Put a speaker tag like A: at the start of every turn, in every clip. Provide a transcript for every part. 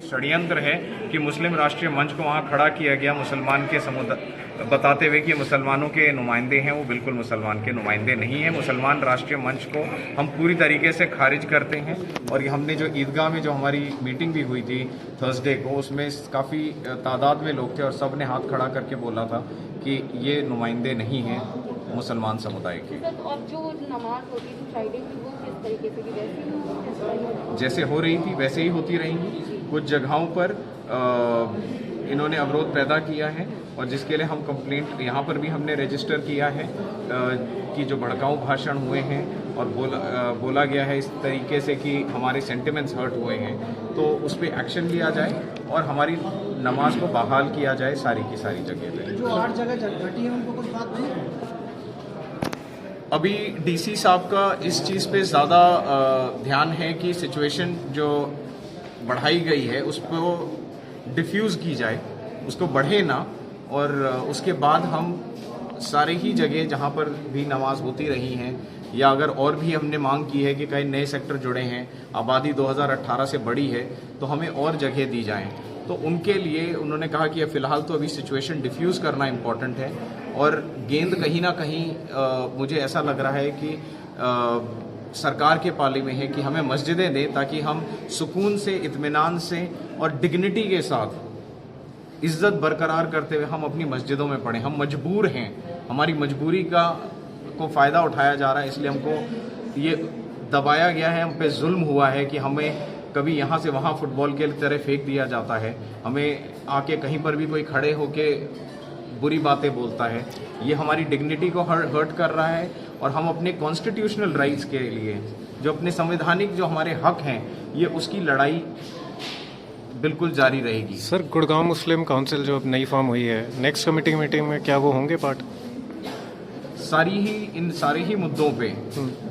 A: षड्यंत्र है कि मुस्लिम राष्ट्रीय मंच को वहाँ खड़ा किया गया मुसलमान के समुदाय बताते हुए कि मुसलमानों के नुमाइंदे हैं। वो बिल्कुल मुसलमान के नुमाइंदे नहीं हैं। मुसलमान राष्ट्रीय मंच को हम पूरी तरीके से खारिज करते हैं। और ये हमने जो ईदगाह में जो हमारी मीटिंग भी हुई थी थर्सडे को, उसमें काफ़ी तादाद में लोग थे और सब ने हाथ खड़ा करके बोला था कि ये नुमाइंदे नहीं हैं मुसलमान समुदाय के।
B: अब जो नमाज होती थी फ्राइडे की, वो किस तरीके से की
A: जैसे हो रही थी वैसे ही होती रहेंगी। कुछ जगहों पर इन्होंने अवरोध पैदा किया है और जिसके लिए हम कंप्लेंट यहाँ पर भी हमने रजिस्टर किया है कि जो भड़काऊ भाषण हुए हैं और बोला गया है इस तरीके से कि हमारे सेंटिमेंट्स हर्ट हुए हैं, तो उस पर एक्शन लिया जाए और हमारी नमाज को बहाल किया जाए सारी की सारी जगह पे।
C: जो 8 जगह घटी है उनको कुछ बात नहीं?
A: अभी डीसी साहब का इस चीज़ पे ज़्यादा ध्यान है कि सिचुएशन जो बढ़ाई गई है उसको डिफ्यूज़ की जाए, उसको बढ़े ना, और उसके बाद हम सारे ही जगह जहाँ पर भी नमाज होती रही हैं या अगर और भी हमने मांग की है कि कई नए सेक्टर जुड़े हैं, आबादी 2018 से बढ़ी है, तो हमें और जगह दी जाएं। तो उनके लिए उन्होंने कहा कि फ़िलहाल तो अभी सिचुएशन डिफ्यूज़ करना इम्पॉर्टेंट है और गेंद कहीं ना कहीं मुझे ऐसा लग रहा है कि सरकार के पाले में है कि हमें मस्जिदें दें ताकि हम सुकून से, इत्मीनान से और डिग्निटी के साथ इज्जत बरकरार करते हुए हम अपनी मस्जिदों में पढ़ें। हम मजबूर हैं, हमारी मजबूरी को फ़ायदा उठाया जा रहा है, इसलिए हमको ये दबाया गया है, हम पे जुल्म हुआ है कि हमें कभी यहाँ से वहाँ फुटबॉल के तरह फेंक दिया जाता है, हमें आके कहीं पर भी कोई खड़े होके बुरी बातें बोलता है। ये हमारी डिग्निटी को हर्ट कर रहा है और हम अपने कॉन्स्टिट्यूशनल राइट्स के लिए, जो अपने संवैधानिक जो हमारे हक हैं, ये उसकी लड़ाई बिल्कुल जारी रहेगी।
D: सर, गुड़गांव मुस्लिम काउंसिल जो अब नई फॉर्म हुई है, नेक्स्ट कमेटी मीटिंग में क्या वो होंगे पार्ट?
A: इन सारे ही मुद्दों पे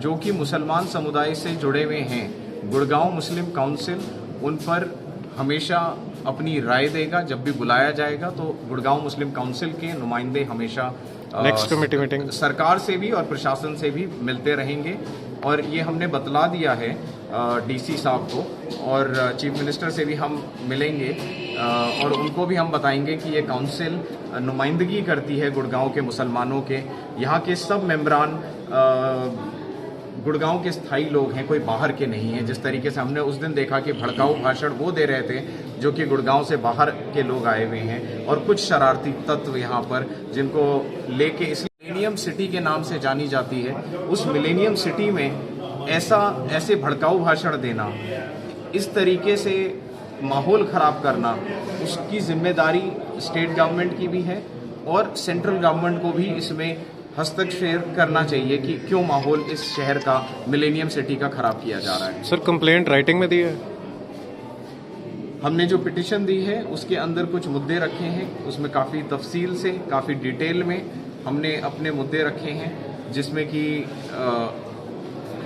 A: जो कि मुसलमान समुदाय से जुड़े हुए हैं, गुड़गांव मुस्लिम काउंसिल उन पर हमेशा अपनी राय देगा। जब भी बुलाया जाएगा तो गुड़गांव मुस्लिम काउंसिल के नुमाइंदे हमेशा
D: नेक्स्ट कमेटी मीटिंग
A: सरकार से भी और प्रशासन से भी मिलते रहेंगे। और ये हमने बतला दिया है डीसी साहब को और चीफ मिनिस्टर से भी हम मिलेंगे और उनको भी हम बताएंगे कि ये काउंसिल नुमाइंदगी करती है गुड़गांव के मुसलमानों के। यहाँ के सब मेंबरान गुड़गांव के स्थायी लोग हैं, कोई बाहर के नहीं हैं। जिस तरीके से हमने उस दिन देखा कि भड़काऊ भाषण वो दे रहे थे जो कि गुड़गांव से बाहर के लोग आए हुए हैं और कुछ शरारती तत्व यहाँ पर जिनको लेके इस मिलेनियम सिटी के नाम से जानी जाती है, उस मिलेनियम सिटी में ऐसे भड़काऊ भाषण देना, इस तरीके से माहौल ख़राब करना, उसकी जिम्मेदारी स्टेट गवर्नमेंट की भी है और सेंट्रल गवर्नमेंट को भी इसमें हस्तक्षेप करना चाहिए कि क्यों माहौल इस शहर का, मिलेनियम सिटी का खराब किया जा रहा है।
D: सर, कंप्लेंट राइटिंग में दी है?
A: हमने जो पिटीशन दी है उसके अंदर कुछ मुद्दे रखे हैं, उसमें काफ़ी तफसील से, काफ़ी डिटेल में हमने अपने मुद्दे रखे हैं, जिसमें कि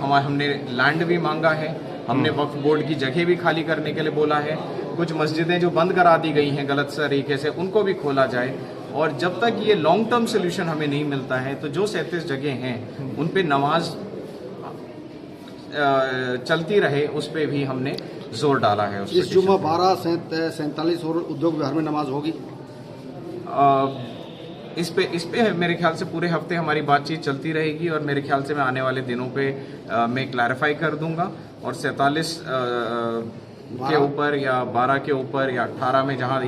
A: हमने लैंड भी मांगा है, हमने वक्फ बोर्ड की जगह भी खाली करने के लिए बोला है, कुछ मस्जिदें जो बंद करा दी गई हैं गलत तरीके से उनको भी खोला जाए। और जब तक ये लॉन्ग टर्म सोल्यूशन हमें नहीं मिलता है तो जो 37 जगह हैं उन पे नमाज चलती रहे, उस पे भी हमने जोर डाला है।
C: इस जुम्मा 12:47 और उद्योग विहार में नमाज होगी।
A: इस पे मेरे ख्याल से पूरे हफ्ते हमारी बातचीत चलती रहेगी और मेरे ख्याल से मैं आने वाले दिनों पे मैं क्लैरिफाई कर दूंगा और 47 के ऊपर या 12 के ऊपर या 18 में जहां